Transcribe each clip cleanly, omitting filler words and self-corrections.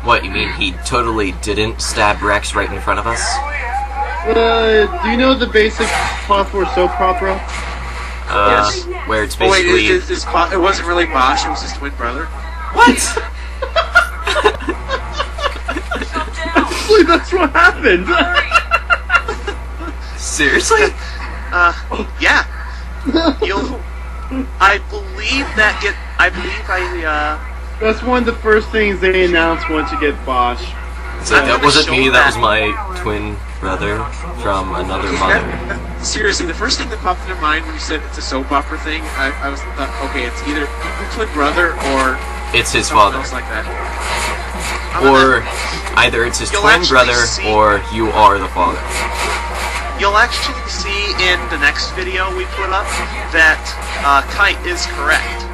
What, you mean he totally didn't stab Rex right in front of us? Do you know the basic plot for soap opera? Yes. Where it's Oh, wait, basically... it wasn't really Bosch, it was his twin brother. What? Actually, that's what happened! Seriously? Yeah. I believe That's one of the first things they announced once you get Bosch. So that wasn't me, that was my twin brother from another mother. Seriously, the first thing that popped into mind when you said it's a soap opera thing, I was thought, okay, it's either your twin brother or It's his something father. else like that. Or either it's his twin brother or you are the father. You'll actually see in the next video we put up that Kite is correct.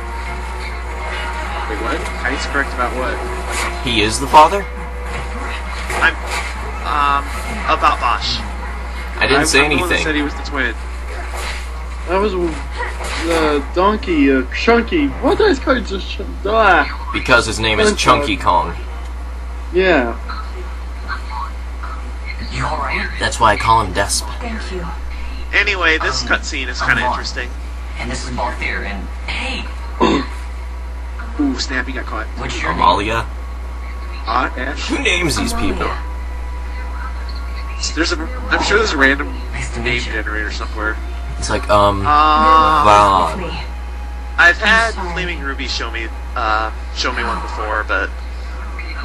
Wait, what? Kite's correct about what? He is the father? About Bosch. I didn't say I'm the one that anything. said he was the twin. That was Donkey, Chunky. What did I call it? Just Because his name is Chunky Kong. Yeah. You alright? That's why I call him Desp. Thank you. Anyway, this cutscene is kind of interesting. And this is Balthier, and hey, Ooh, snap, he got caught. what's your name? Amalia? Ash? Who names these people? I'm sure there's a random Nice to name meet you. generator somewhere. It's like, With Vaughn. me. I've had sorry. Flaming Ruby show me one before, but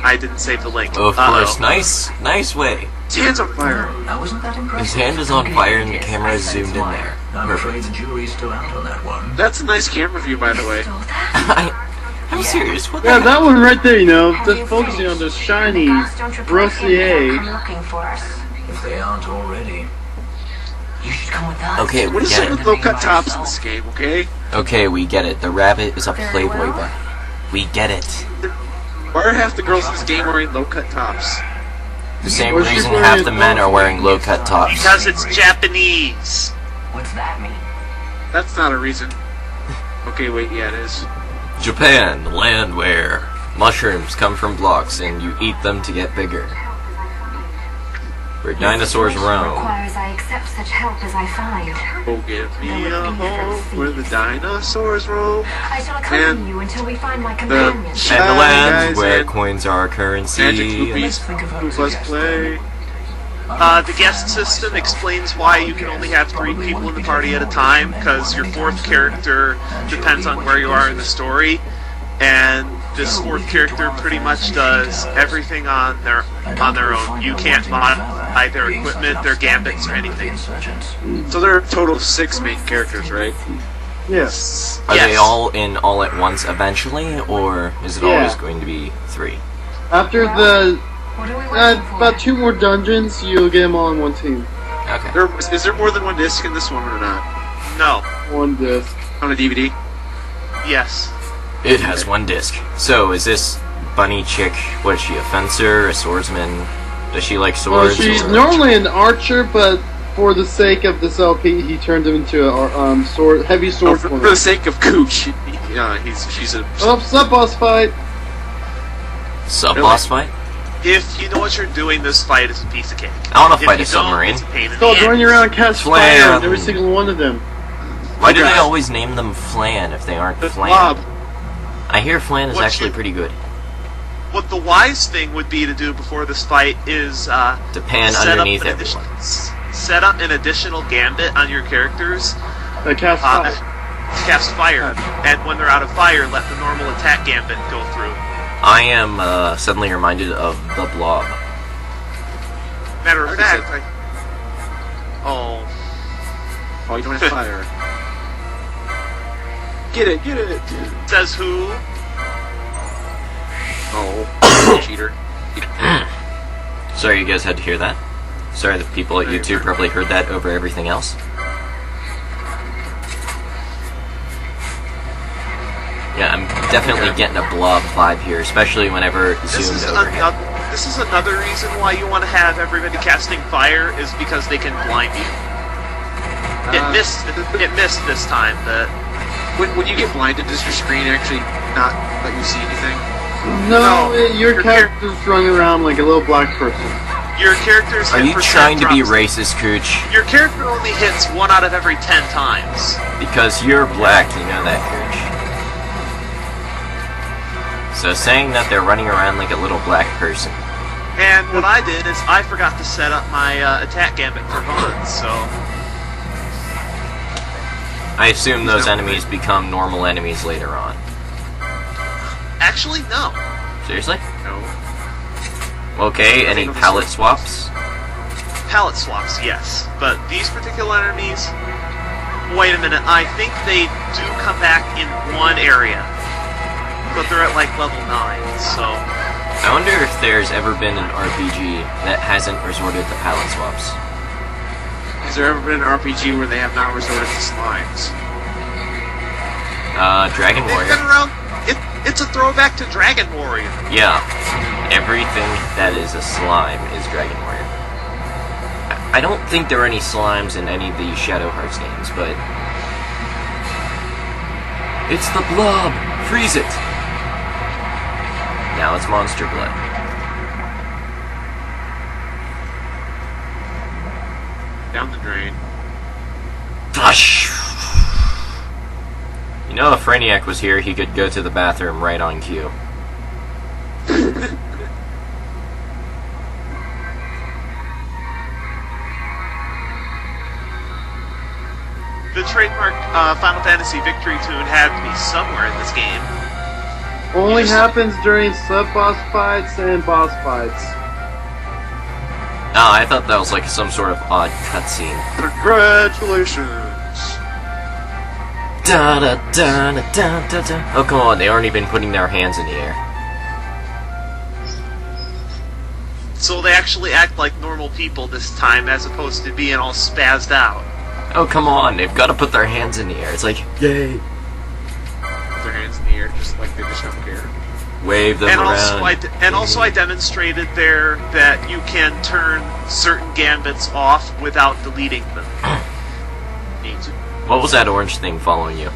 I didn't save the link. Of course, nice way. His hand's on fire. I wasn't that impressed. His hand is on fire and the camera is zoomed in there. I'm afraid the jury's still out on that one. That's a nice camera view, by the way. Stole that? I'm serious, what the Yeah, heck? that one right there, you know, Have just you focusing on finished? the shiny The guards don't report in, they'll Rossier. come looking for us. If they aren't already. You should come with us. Okay, What we is up get with it. low-cut tops in this game, okay? Okay, we get it. The rabbit is a Very Playboy well. bunny. We get it. Why are half the girls in this game wearing low-cut tops? The same Or she's reason wearing half the men are wearing low-cut tops. Because it's Japanese! What's that mean? That's not a reason. Okay, wait, yeah, it is. Japan, the land where mushrooms come from blocks and you eat them to get bigger. Where dinosaurs roam. Requires I accept such help as I find. Oh, give me a home where the dinosaurs roam. I shall accompany And you until we find my the companion. And the Shy land guys where and coins are currency. magic rupees Think of her who as a must guest. play. The guest system explains why you can only have 3 people in the party at a time, because your 4th character depends on where you are in the story, and this 4th character pretty much does everything on their own. You can't modify their equipment, their gambits, or anything. So there are a total of 6 main characters, right? Yes. Are they Yes. all in all at once eventually, or is it Yeah. always going to be 3? After the What are we waiting for? about 2 more dungeons, you'll get them all in one team. Okay. Is there more than one disc in this one or not? No. One disc. On a DVD? Yes. It has 1 disc. So, is this bunny chick, what is she, a fencer, a swordsman? Does she like Well, swords? she's or- normally an archer, but for the sake of this LP, he turned him into a heavy Oh, sword. for the sake of Cooch, she's a... Oh, sub boss fight. Sub-boss fight? If you know what you're doing, this fight is a piece of cake. I wanna If fight you a submarine. Don't, it's a pain in It's the called ass. running around, cast Flan. fire on every single one of them. Why do they Okay. always name them Flan if they aren't The Flan? blob. I hear Flan is What actually you- pretty good. What the wise thing would be to do before this fight is To pan set underneath up an everyone. set up an additional gambit on your characters Cast to fire. cast fire, and when they're out of fire, let the normal attack gambit go through. I am suddenly reminded of the Blob. Matter of Like I fact, said- oh, Oh, you don't have fire. get it. Says who? Oh, cheater. Sorry you guys had to hear that. Sorry the people at YouTube probably heard that over everything else. Yeah, I'm definitely getting a Blob vibe here, especially whenever zoomed overhead. This is another reason why you want to have everybody casting fire, is because they can blind you. It missed this time, but When you get blinded, does your screen actually not let you see anything? No, No, your your character's running around like a little black person. Your character's Are hit you percent trying to be drops- racist, Cooch? Your character only hits 1 out of every 10 times. Because you're black, you know that, Cooch. So saying that they're running around like a little black person. And what I did is I forgot to set up my attack gambit for Vaughn, so... I assume those enemies become normal enemies later on. Actually, no. Seriously? No. Okay, any palette swaps? Palette swaps, yes. But these particular enemies... Wait a minute, I think they do come back in one area. But they're at like level 9, so... I wonder if there's ever been an RPG that hasn't resorted to palette swaps. Has there ever been an RPG where they have not resorted to slimes? Dragon They've Warrior. been around... It's a throwback to Dragon Warrior. Yeah. Everything that is a slime is Dragon Warrior. I don't think there are any slimes in any of the Shadow Hearts games, but... It's the blob! Freeze it! Now it's monster blood. Down the drain. Flush! You know, if Brainiac was here, he could go to the bathroom right on cue. The trademark Final Fantasy victory tune had to be somewhere in this game. Only happens during sub-boss fights and boss fights. Oh, I thought that was like some sort of odd cutscene. Congratulations! Da da da da da da da. Oh, come on, they aren't even putting their hands in the air. So they actually act like normal people this time, as opposed to being all spazzed out. Oh, come on, they've got to put their hands in the air. It's like, yay. Put their hands in the air just like they just don't care. Wave them And around. also, I demonstrated there that you can turn certain gambits off without deleting them. Neat. What was that orange thing following you?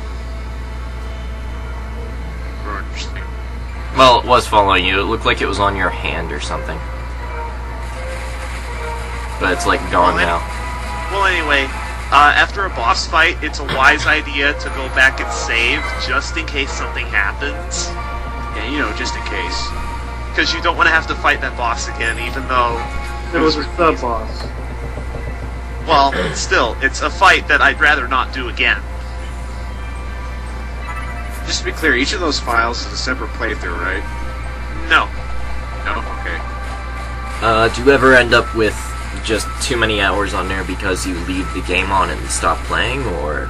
Orange thing. Well, it was following you. It looked like it was on your hand or something. But it's like gone now. Well, anyway, after a boss fight, it's a wise idea to go back and save, just in case something happens. Yeah, you know, just in case. Because you don't want to have to fight that boss again, even though... It was a sub-boss. Well, still, it's a fight that I'd rather not do again. Just to be clear, each of those files is a separate playthrough, right? No. No? Okay. Do you ever end up with just too many hours on there because you leave the game on and stop playing, or...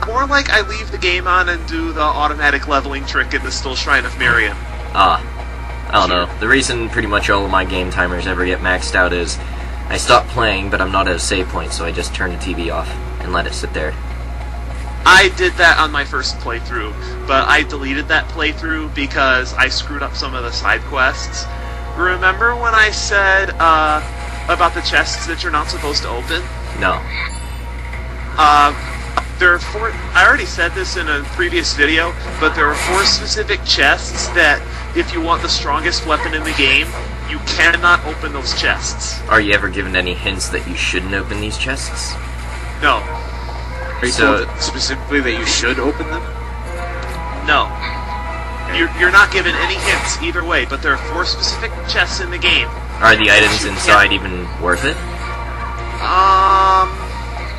More like I leave the game on and do the automatic leveling trick in the Still Shrine of Miriam. I don't know. The reason pretty much all of my game timers ever get maxed out is I stop playing, but I'm not at a save point, so I just turn the TV off and let it sit there. I did that on my first playthrough, but I deleted that playthrough because I screwed up some of the side quests. Remember when I said, about the chests that you're not supposed to open? No. There are 4... I already said this in a previous video, but there are 4 specific chests that, if you want the strongest weapon in the game, you cannot open those chests. Are you ever given any hints that you shouldn't open these chests? No. Are you So- told specifically that you should open them? No. You're not given any hints either way, but there are 4 specific chests in the game. Are the items inside even worth it?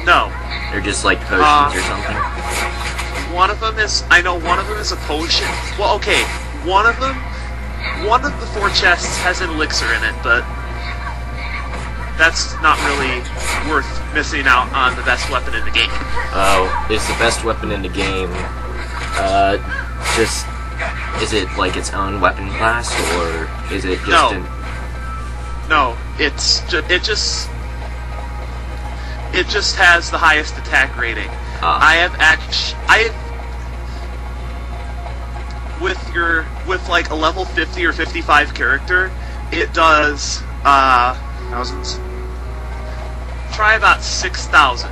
No. They're just like potions or something? One of them is... I know one of them is a potion. Well, okay. One of the 4 chests has an elixir in it, but... that's not really worth missing out on the best weapon in the game. Oh, is the best weapon in the game, just... Is it like its own weapon class, or is it just No. No, it just has the highest attack rating. With like a level 50 or 55 character, it does Thousands? try about 6,000.